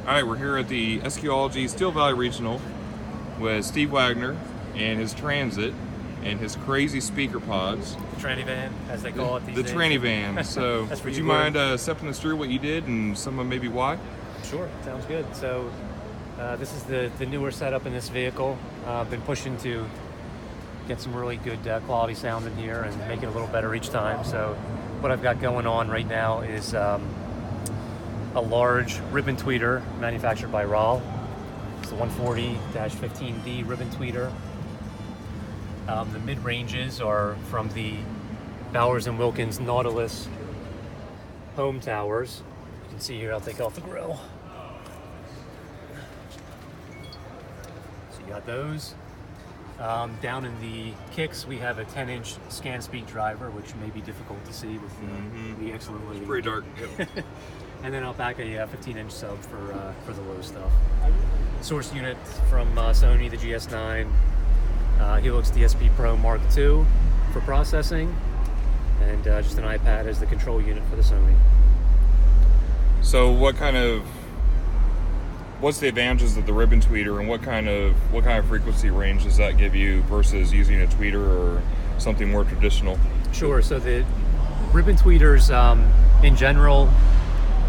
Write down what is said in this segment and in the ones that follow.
All right, we're here at the SQology Steel Valley Regional with Steve Weigner and his Transit and his crazy speaker pods. The tranny van, as they call it these days. The tranny van. So, would you mind stepping us through what you did and some of maybe why? Sure, sounds good. So, this is the newer setup in this vehicle. I've been pushing to get some really good quality sound in here and make it a little better each time. So, what I've got going on right now is a large ribbon tweeter manufactured by RAL. It's the 140-15D ribbon tweeter. The mid-ranges are from the Bowers & Wilkins Nautilus home towers. You can see here, I'll take off the grill. So you got those. Down in the kicks, we have a 10-inch scan speed driver, which may be difficult to see with the excellent lighting. It's pretty dark. Yep. And then I'll pack a 15-inch sub for the low stuff. Source unit from Sony, the GS9, Helix DSP Pro Mark II for processing, and just an iPad as the control unit for the Sony. So what's the advantages of the ribbon tweeter, and what kind of frequency range does that give you versus using a tweeter or something more traditional? Sure. So the ribbon tweeters in general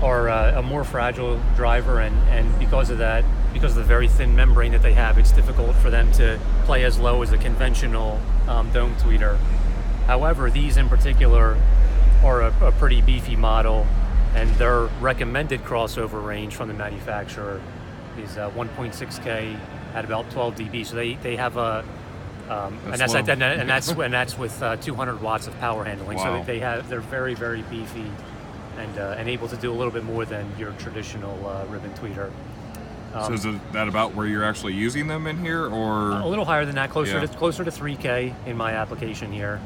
are a more fragile driver, and because of that, because of the very thin membrane that they have, it's difficult for them to play as low as a conventional dome tweeter. However, these in particular are a pretty beefy model, and their recommended crossover range from the manufacturer is 1.6K at about 12 dB. So they have a that's with 200 watts of power handling. Wow. So they're very, very beefy and able to do a little bit more than your traditional ribbon tweeter. So is that about where you're actually using them in here, or a little higher than that, closer to 3K in my application here.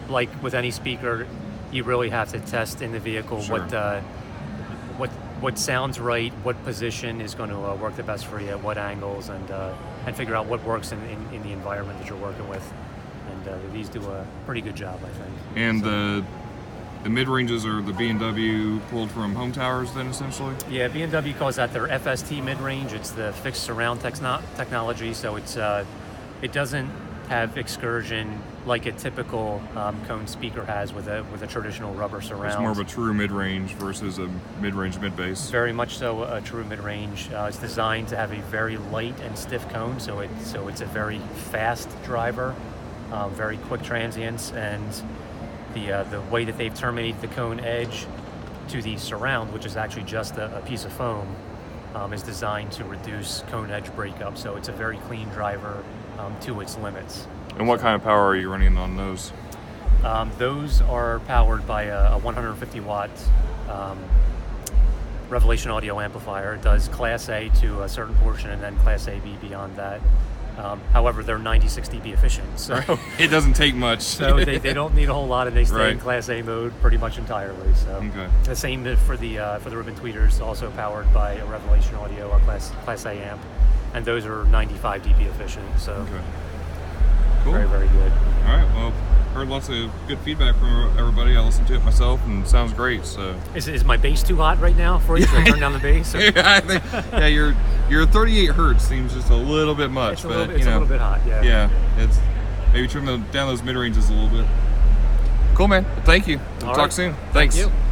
Like with any speaker, you really have to test in the vehicle what sounds right, what position is going to work the best for you at what angles, and figure out what works in the environment that you're working with. And these do a pretty good job, I think. And the mid-ranges are the B&W pulled from home towers then, essentially? Yeah, B&W calls that their FST mid-range. It's the fixed surround technology, so it doesn't have excursion like a typical cone speaker has with a traditional rubber surround. It's more of a true mid-range versus a mid-range mid-bass. Very much so a true mid-range. It's designed to have a very light and stiff cone, so it's a very fast driver, very quick transients, and the way that they've terminated the cone edge to the surround, which is actually just a piece of foam, is designed to reduce cone edge breakup. So it's a very clean driver to its limits. And what kind of power are you running on those? Those are powered by a 150 watt Revelation audio amplifier. It does Class A to a certain portion, and then Class AB beyond that. However, they're 96 dB efficient, so it doesn't take much. So they don't need a whole lot, and they stay in Class A mode pretty much entirely. So the same for the ribbon tweeters, also powered by a Revelation audio, a Class A amp, and those are 95 dB efficient. So cool. Very, very good. All right. Well, heard lots of good feedback from everybody. I listened to it myself, and it sounds great. So is my bass too hot right now for you? Should I turn down the bass? Yeah, I think your 38 hertz seems just a little bit much, it's a little bit hot. Yeah. Yeah. It's maybe trim down those mid ranges a little bit. Cool, man. Thank you. We'll talk soon. Thanks. Thank you.